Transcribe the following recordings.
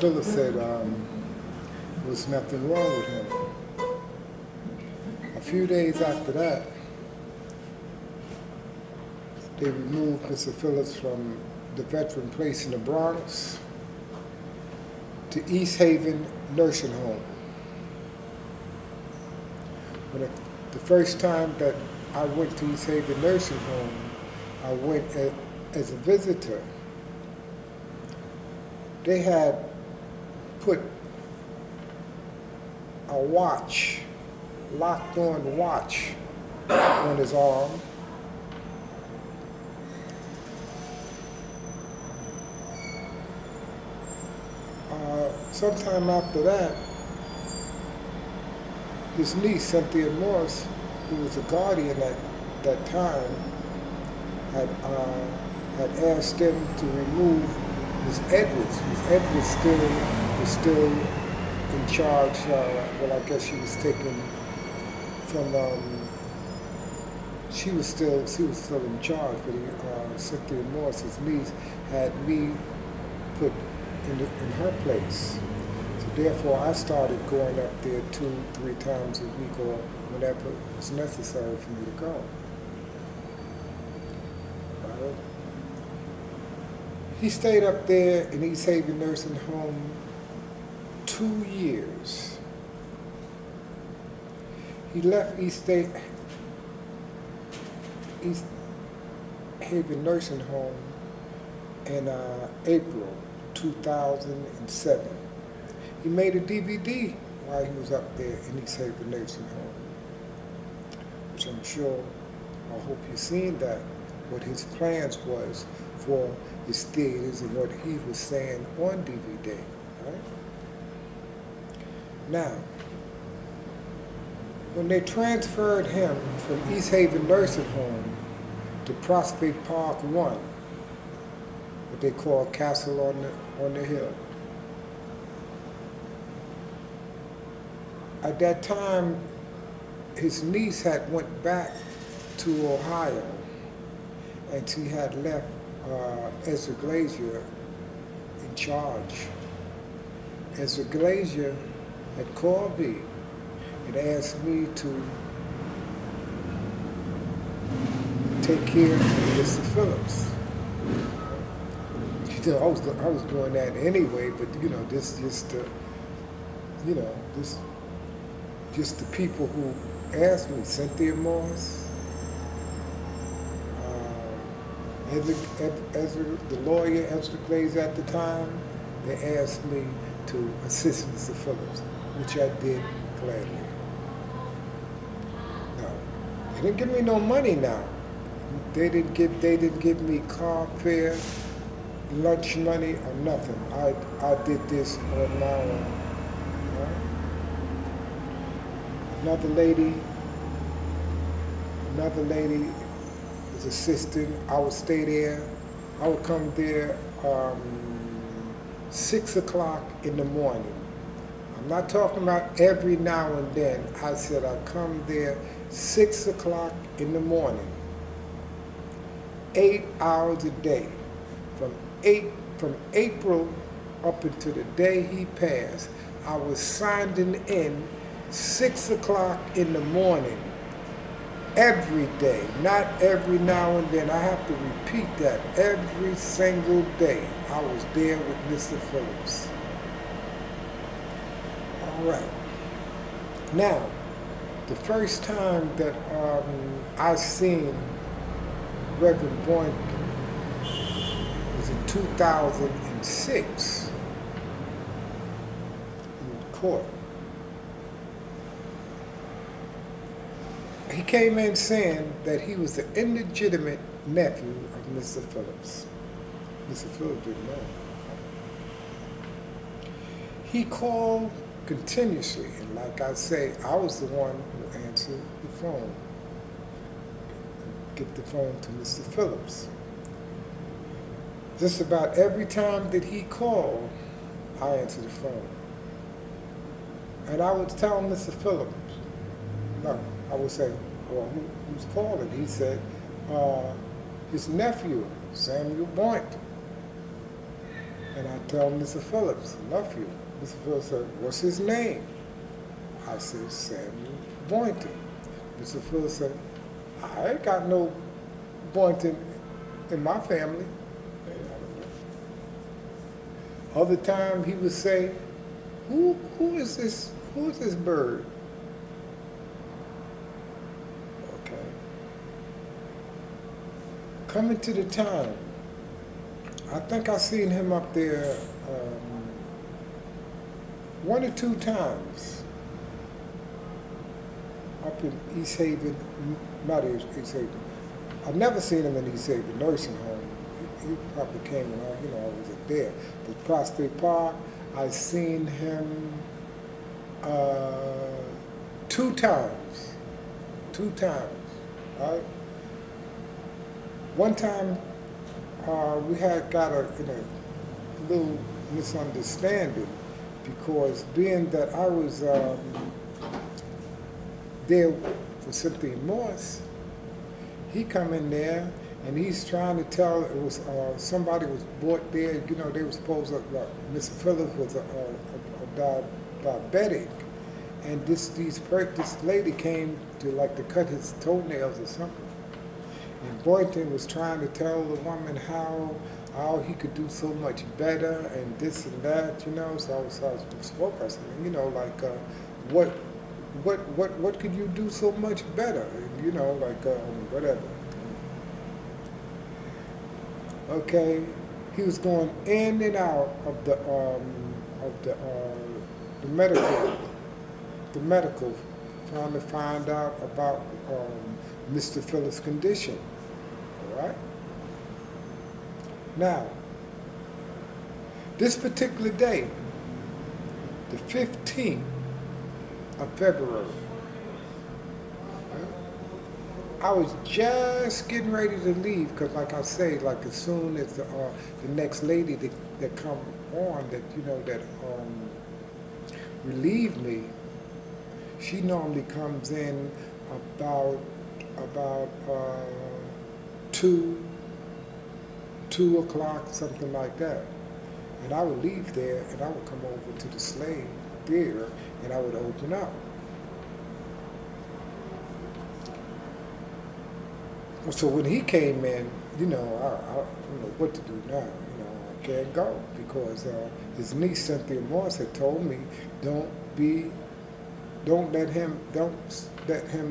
Phillips said there was nothing wrong with him. A few days after that, they removed Mr. Phillips from the veteran place in the Bronx to East Haven Nursing Home. The first time that I went to East Haven Nursing Home, I went as a visitor. They had put a watch, locked on watch on his arm. Sometime after that, his niece, Cynthia Morris, who was a guardian at that time, had asked them to remove Ms. Edwards. Ms. Edwards was still in charge. Well, I guess she was taken from. She was still in charge, but Cynthia Morris's niece had me put in her place. So therefore, I started going up there 2-3 times a week, or whenever it was necessary for me to go. Right? He stayed up there in East Haven Nursing Home 2 years. He left East Haven Nursing Home in April 2007. He made a DVD while he was up there in East Haven Nursing Home, which I'm sure, I hope you've seen that, what his plans was for his theaters and what he was saying on DVD, right? Now, when they transferred him from East Haven Nursing Home to Prospect Park 1, what they call Castle on the Hill, at that time, his niece had went back to Ohio, and she had left Ezra Glazier in charge. Ezra Glazier had called me and asked me to take care of Mr. Phillips. You know, I was doing that anyway, but you know, just the people who asked me, Cynthia Morris, Ezra, the lawyer, Ezra Glazier at the time, they asked me to assist Mr. Phillips, which I did gladly. No, they didn't give me no money now. They didn't give me car fare, lunch money, or nothing. I did this on my own. Right? Another lady was assisting. I would stay there. I would come there 6 o'clock in the morning. I'm not talking about every now and then. I said I come there 6 o'clock in the morning, 8 hours a day, from April up until the day he passed. I was signing in 6 o'clock in the morning, every day, not every now and then. I have to repeat that every single day. I was there with Mr. Phillips. All right. Now, the first time that I seen Reverend Boynton was in 2006 in court. He came in saying that he was the illegitimate nephew of Mr. Phillips. Mr. Phillips didn't know. He called continuously, and like I say, I was the one who answered the phone. Get the phone to Mr. Phillips. Just about every time that he called, I answered the phone. And I would tell Mr. Phillips, no, I would say, well, who's calling? He said, his nephew, Samuel Boynton. And I tell Mr. Phillips, nephew. Mr. Phillips said, what's his name? I said, Samuel Boynton. Mr. Phillips said, I ain't got no Boynton in my family. Other time he would say, who is this bird? Okay. Coming to the time, I think I seen him up there 1 or 2 times up in East Haven, not East Haven. I've never seen him in East Haven nursing home. He probably came and I wasn't there. But Prospect Park, I seen him 2 times. 2 times, all right? One time, we had got in a little misunderstanding because being that I was there for Cynthia Morse, he come in there and he's trying to tell it was somebody was brought there. They were supposed to. Mr. Phillips was a diabetic, and this lady came to cut his toenails or something. And Boynton was trying to tell the woman how he could do so much better and this and that, So I spoke. I said, what could you do so much better? And, whatever. Okay, he was going in and out of the medical, trying to find out about Mr. Phillips' condition. All right. Now, this particular day, the 15th of February, I was just getting ready to leave because, like I say, as soon as the next lady that come on that relieved me, she normally comes in about 2 o'clock, something like that. And I would leave there and I would come over to the Slave Theater and I would open up. So when he came in, I don't know what to do now. I can't go because his niece Cynthia Morse had told me, don't let him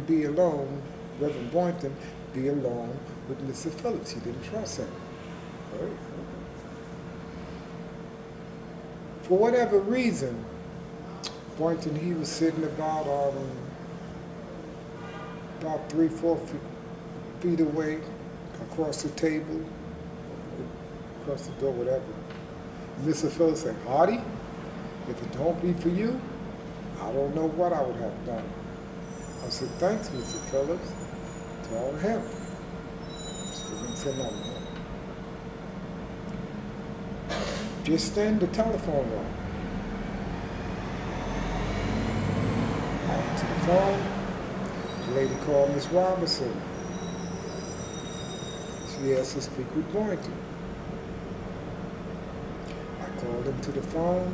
be alone, Reverend Boynton, be alone with Mr. Phillips. He didn't trust him. Right? For whatever reason, Boynton, he was sitting about 3-4 feet away, across the table, across the door, whatever. Mr. Phillips said, Hardy, if it don't be for you, I don't know what I would have done. I said, thanks, Mr. Phillips. Tell him. Still didn't say nothing. Just then the telephone rang. I answered the phone. The lady called Miss Robinson. She asked to speak with Boynton. I called him to the phone.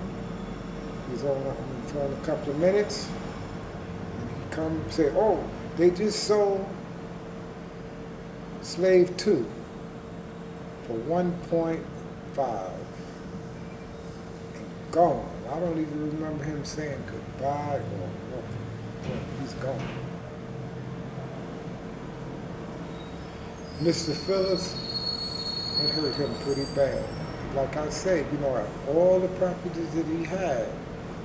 He was on the phone a couple of minutes. And he come and say, oh, they just sold Slave 2 for 1.5 and gone. I don't even remember him saying goodbye or nothing. He's gone. Mr. Phillips had hurt him pretty bad. Like I say, all the properties that he had,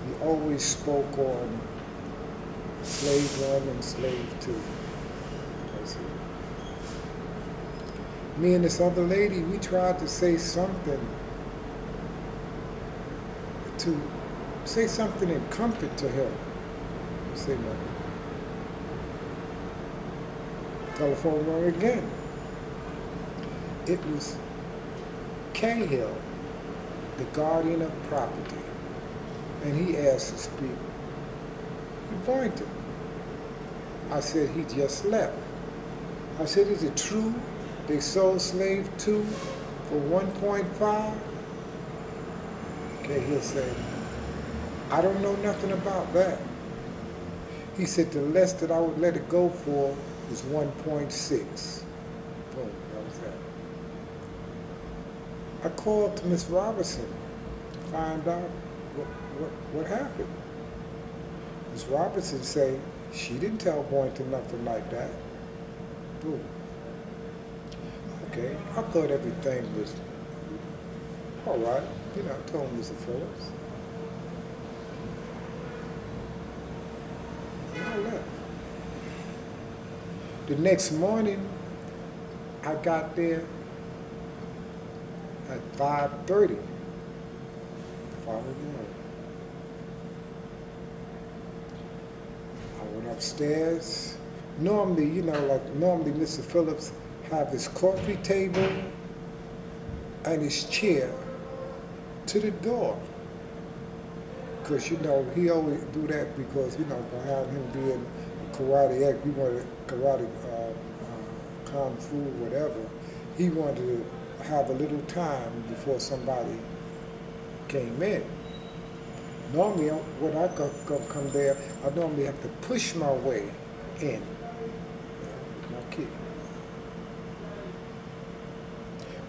he always spoke on Slave 1 and Slave 2. That's it. Me and this other lady, we tried to say something in comfort to him. Say nothing. Telephone rang again. It was Cahill, the guardian of property, and he asked to speak with Boynton. I said, he just left. I said, is it true they sold Slave 2 for 1.5? Okay, he'll say, I don't know nothing about that. He said the less that I would let it go for is 1.6. Boom, that was that. I called to Miss Robinson to find out what happened. Miss Robinson said she didn't tell Boynton nothing like that. Boom. Okay, I thought everything was all right. You know, I told Mr. Phillips. And I left. The next morning, I got there at 5:30 the following morning. I went upstairs. Normally, you know, like normally Mr. Phillips have his coffee table and his chair to the door. Because, you know, he always do that because, you know, behind him being a karate, he wanted karate, kung fu, whatever, he wanted to have a little time before somebody came in. Normally, when I come there, I normally have to push my way in with my kid.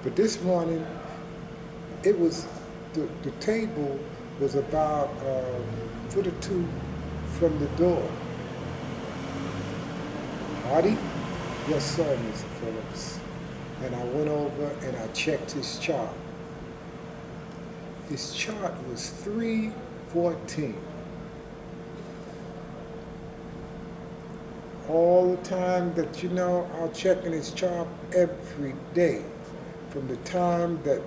But this morning, it was, the table was about a foot or two from the door. Marty? Yes, sir, Mr. Phillips. And I went over and I checked his chart. His chart was 314. All the time that, you know, I'm checking his chart every day. From the time that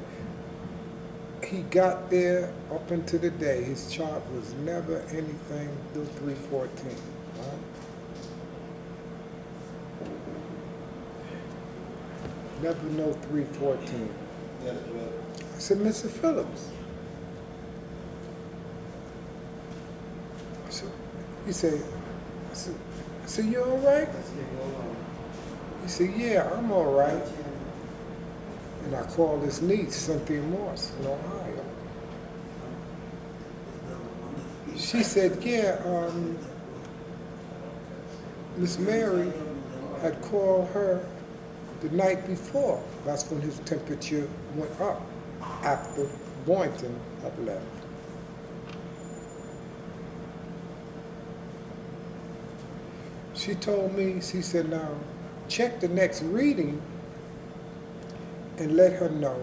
he got there up until the day, his chart was never anything through 314. Right? Never know 314. I said, Mr. Phillips. So he said, I said, you all right? He said, yeah, I'm all right. And I called his niece, Cynthia Morse, in Ohio. She said, yeah, Miss Mary had called her the night before. That's when his temperature went up after Boynton had left. She told me, she said, now check the next reading and let her know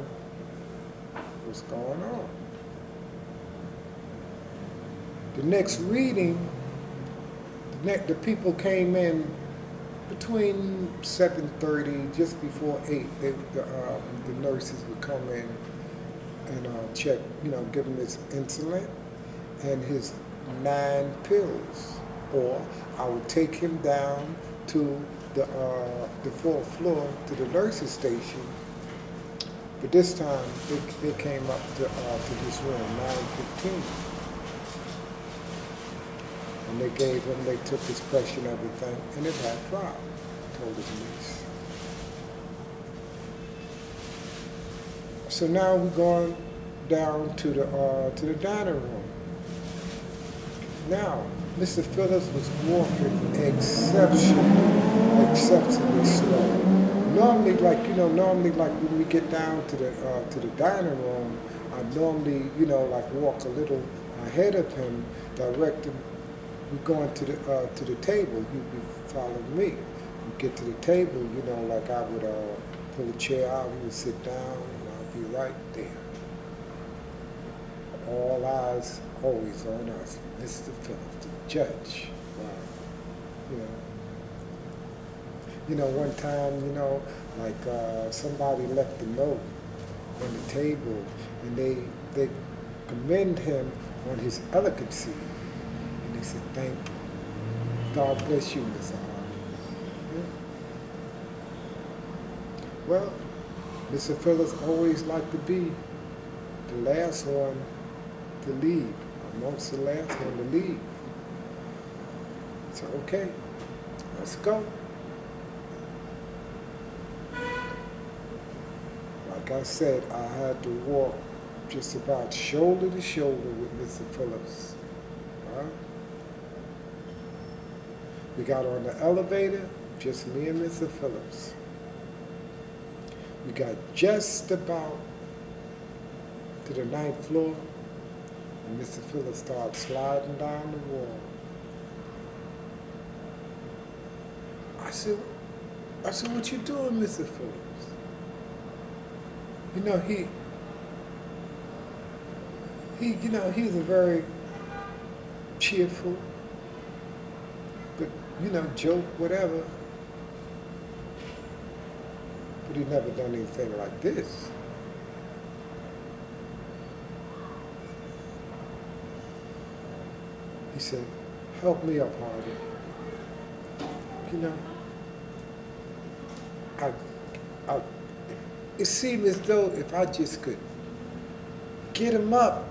what's going on. The next reading, the people came in between 7:30, just before 8. The nurses would come in and check, you know, give him his insulin and his 9 pills. Or I would take him down to the 4th floor to the nurses station. But this time they came up to his room, 9:15. And they took his pressure and everything, and it had dropped, told his niece. So now we're going down to the dining room. Now, Mr. Phillips was walking exceptionally slow. Normally, like when we get down to the dining room, I normally, you know, like walk a little ahead of him, direct him. We're going to the table. He'd be following me. We get to the table, you know, like I would pull a chair out. He would sit down, and I'd be right there. All eyes always on us, Mr. Phillips, the judge. Wow. You know, one time, you know, like somebody left a note on the table, and they commend him on his elegancy. And they said, thank you. God bless you, Mr. Harvey. Yeah. Well, Mr. Phillips always liked to be the last one to leave, amongst the last one to leave. So, okay, let's go. Like I said, I had to walk just about shoulder to shoulder with Mr. Phillips. Huh? We got on the elevator, just me and Mr. Phillips. We got just about to the 9th floor, and Mr. Phillips started sliding down the wall. I said, what you doing, Mr. Phillips? You know, he's a very cheerful, but, joke, whatever. But he never done anything like this. He said, help me up, Hardy. It seemed as though if I just could get him up,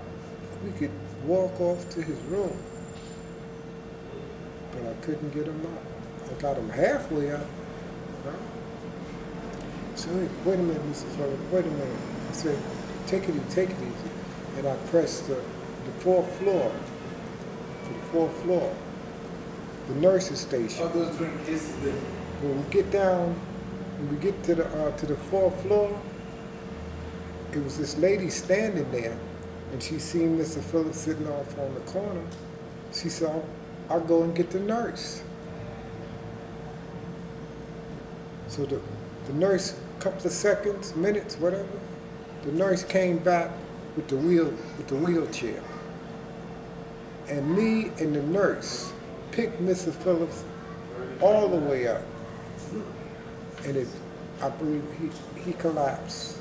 we could walk off to his room. But I couldn't get him up. I got him halfway up. Huh? So, wait a minute, Mr. Phillips, wait a minute. I said, take it easy. And I pressed the 4th floor, to the 4th floor, the nurse's station. All those drink yesterday. When we get to the 4th floor, it was this lady standing there, and she seen Mr. Phillips sitting off on the corner. She said, I'll go and get the nurse. So the nurse, couple of seconds, minutes, whatever, the nurse came back with the wheelchair. And me and the nurse picked Mr. Phillips all the way up. And I believe he collapsed.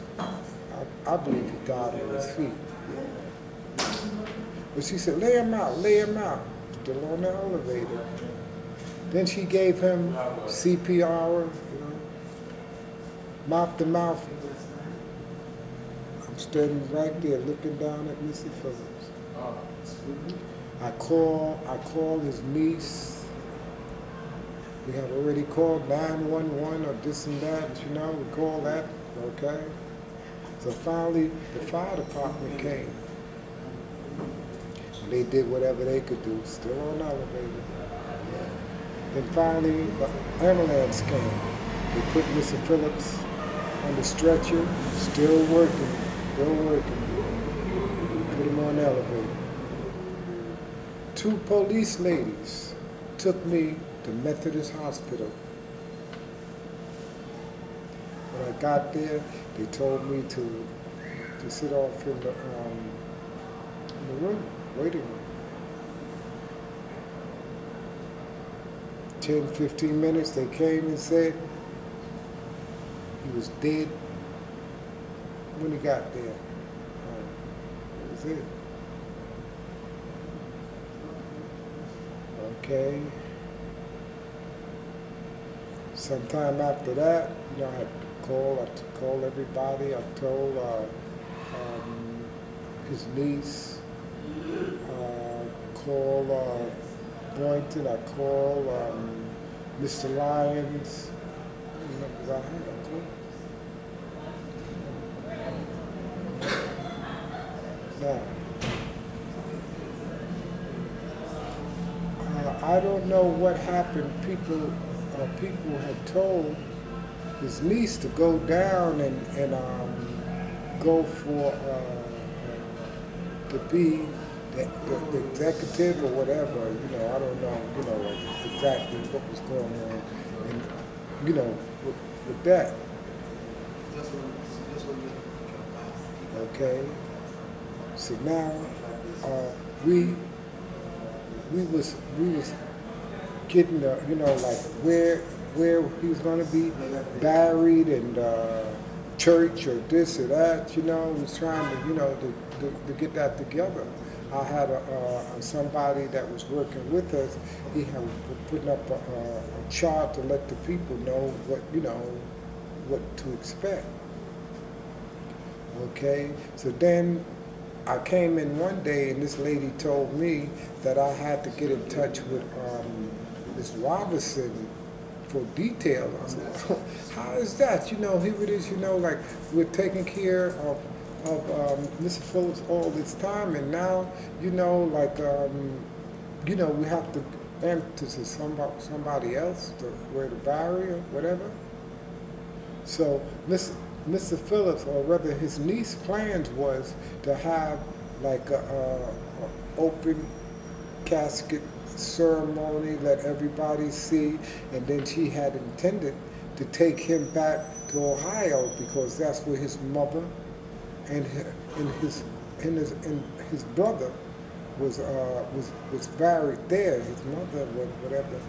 I believe he died on his feet. But she said, lay him out. Still on the elevator. Then she gave him CPR, mouth to mouth. I'm standing right there looking down at Mr. Phillips. I called his niece. We had already called 911 or this and that, we called that, okay? So finally, the fire department came. And they did whatever they could do, still on the elevator. Then finally, the ambulance came. They put Mr. Phillips on the stretcher, still working. Put him on the elevator. 2 police ladies took me to Methodist Hospital. When I got there, they told me to sit off in the room, waiting room. 10, 15 minutes, they came and said he was dead when he got there. That was it. Okay. Sometime after that, I had to call everybody. I told his niece, call Boynton, I called Mr. Lyons, because I had a call. Now, I don't know what happened. People had told his niece to go down and go for to be the executive or whatever. I don't know. Exactly what was going on, and with that. Okay. So now we was getting where he was going to be buried and church or this or that. We was trying to get that together. I had somebody that was working with us. He had putting up a chart to let the people know what to expect. Okay, so then I came in one day and this lady told me that I had to get in touch with Ms. Robinson for detail. I said, how is that? Here it is, we're taking care of Mr. Phillips all this time, and now, we have to answer to somebody else to wear the barrier, whatever. So Mr. Phillips, or rather his niece's plans was to have like a open casket ceremony, let everybody see, and then she had intended to take him back to Ohio because that's where his mother and his brother was buried there. His mother was whatever.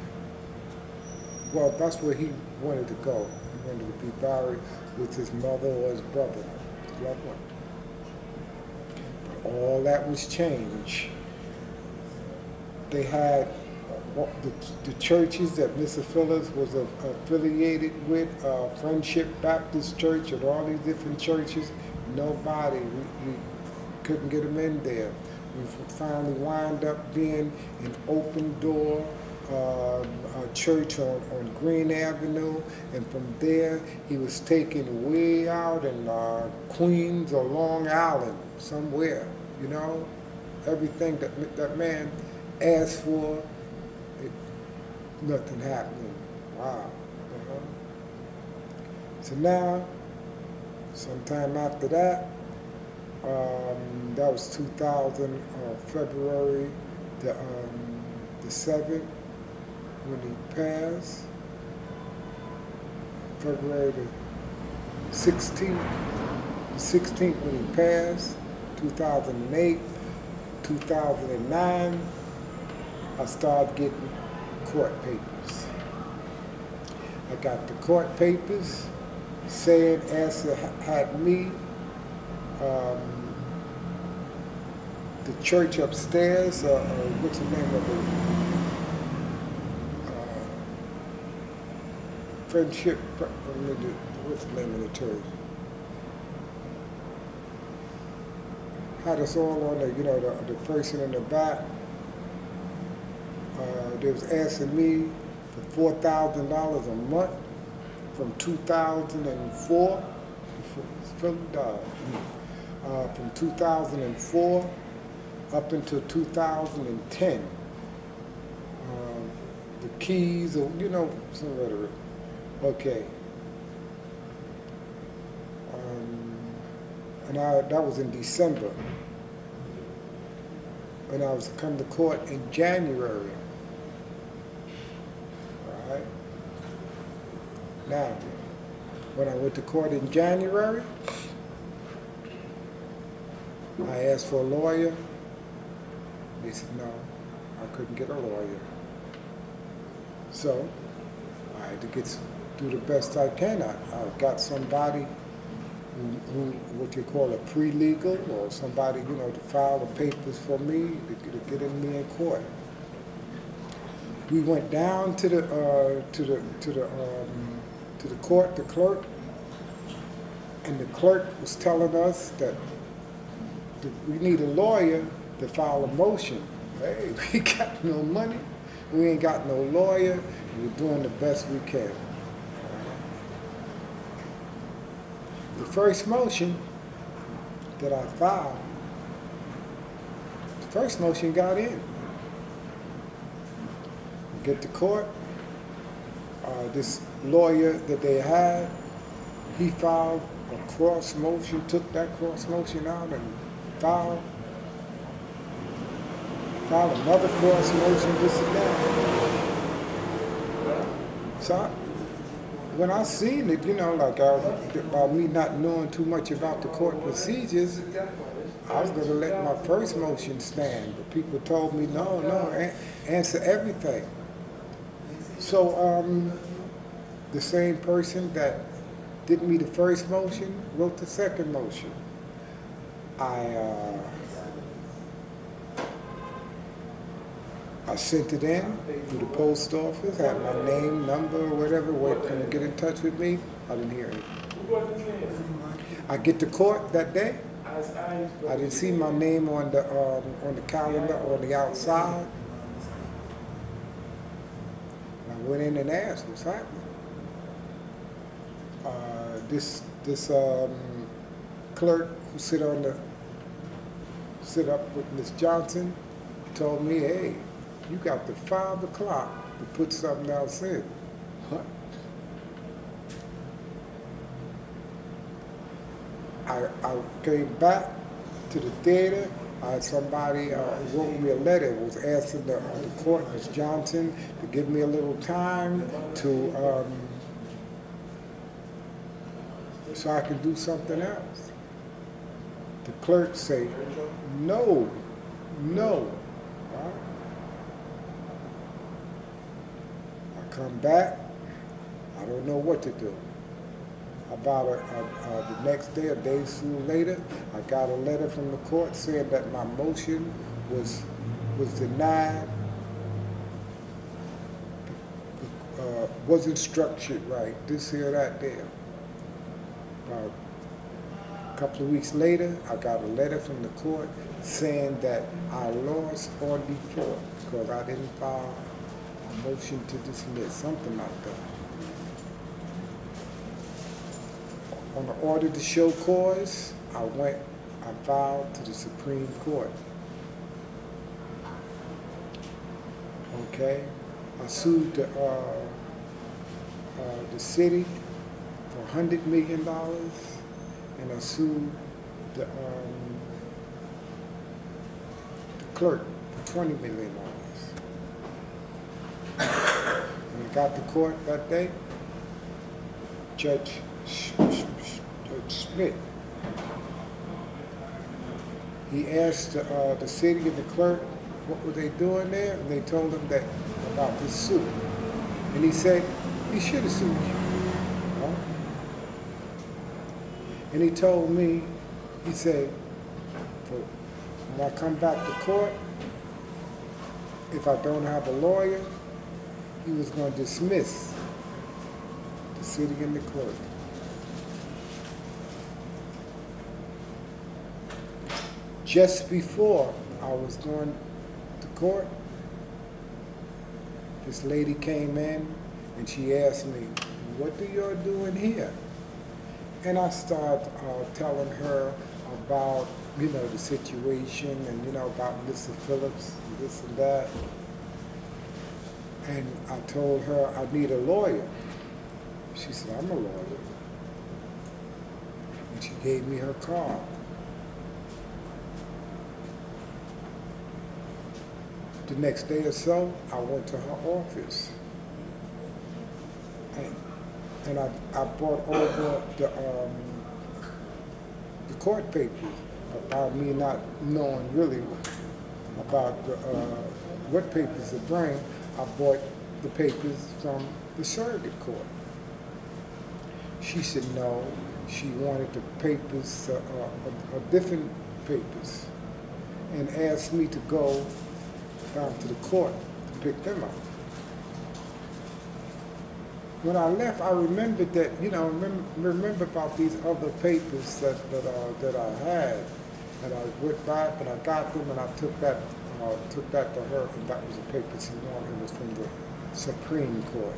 Well, that's where he wanted to go. He wanted to be buried with his mother or his brother, his loved one. But all that was changed. They had the churches that Mr. Phillips was affiliated with, Friendship Baptist Church and all these different churches. Nobody, we couldn't get him in there. We finally wound up being an open door church on Green Avenue, and from there he was taken way out in Queens or Long Island, somewhere, everything that man asked for, nothing happening. Wow. So now, sometime after that, that was 2000, February the 7th, when he passed. February the 16th when he passed, 2008, 2009, I started getting court papers. I got the court papers saying Asa had me, the church upstairs, what's the name of it? Friendship, what's the name of the church? Had us all on the person in the back. They was asking me for $4,000 a month from 2004, from 2004 up until 2010. The keys, or some rhetoric. Okay. And that was in December. And I was to come to court in January. All right. Now, when I went to court in January, I asked for a lawyer. They said no, I couldn't get a lawyer. So I had to do the best I can. I got somebody who what you call a pre-legal, or somebody to file the papers for me to get me in court. We went down to the court, the clerk, and the clerk was telling us that we need a lawyer to file a motion. Hey, we got no money, we ain't got no lawyer, we're doing the best we can. The first motion that I filed, the first motion got in. Get to court, this lawyer that they had, he filed a cross motion, took that cross motion out and filed another cross motion, this and that. So when I seen it, by me not knowing too much about the court procedures, I was going to let my first motion stand. But people told me, no, answer everything. So the same person that did me the first motion wrote the second motion. I sent it in through the post office, had my name, number, whatever, can you get in touch with me? I didn't hear anything. I get to court that day. I didn't see my name on the calendar on the outside. I went in and asked what's happening. This clerk who sit up with Miss Johnson told me, hey, you got to 5 o'clock to put something else in. What? I came back to the theater. Somebody wrote me a letter. It was asking the court, Ms. Johnson, to give me a little time to so I can do something else. The clerk say, no. Right? I come back. I don't know what to do. About the next day, a day or two later, I got a letter from the court saying that my motion was denied, wasn't structured right, this here, that there. About a couple of weeks later, I got a letter from the court saying that I lost on default because I didn't file a motion to dismiss, something like that. On the order to show cause, I filed to the Supreme Court. Okay? I sued the city for $100 million, and I sued the clerk for $20 million. When I got to court that day, Judge Smith, he asked the city and the clerk what were they doing there, and they told him that about this suit. And he said, he should have sued you. Huh? And he told me, he said, when I come back to court, if I don't have a lawyer, he was going to dismiss the city and the clerk. Just before I was going to court, this lady came in and she asked me, what do you doing here? And I started telling her about, the situation and, about Mr. Phillips and this and that. And I told her I need a lawyer. She said, I'm a lawyer. And she gave me her card. The next day or so, I went to her office. And I brought over the court papers about me not knowing really about what papers to bring. I bought the papers from the surrogate court. She said no, she wanted the papers, different papers, and asked me to go down to the court to pick them up. When I left, I remembered that, remember about these other papers that I had, and I went back and I got them and I took that to her, and that was a paper she wanted. It was from the Supreme Court.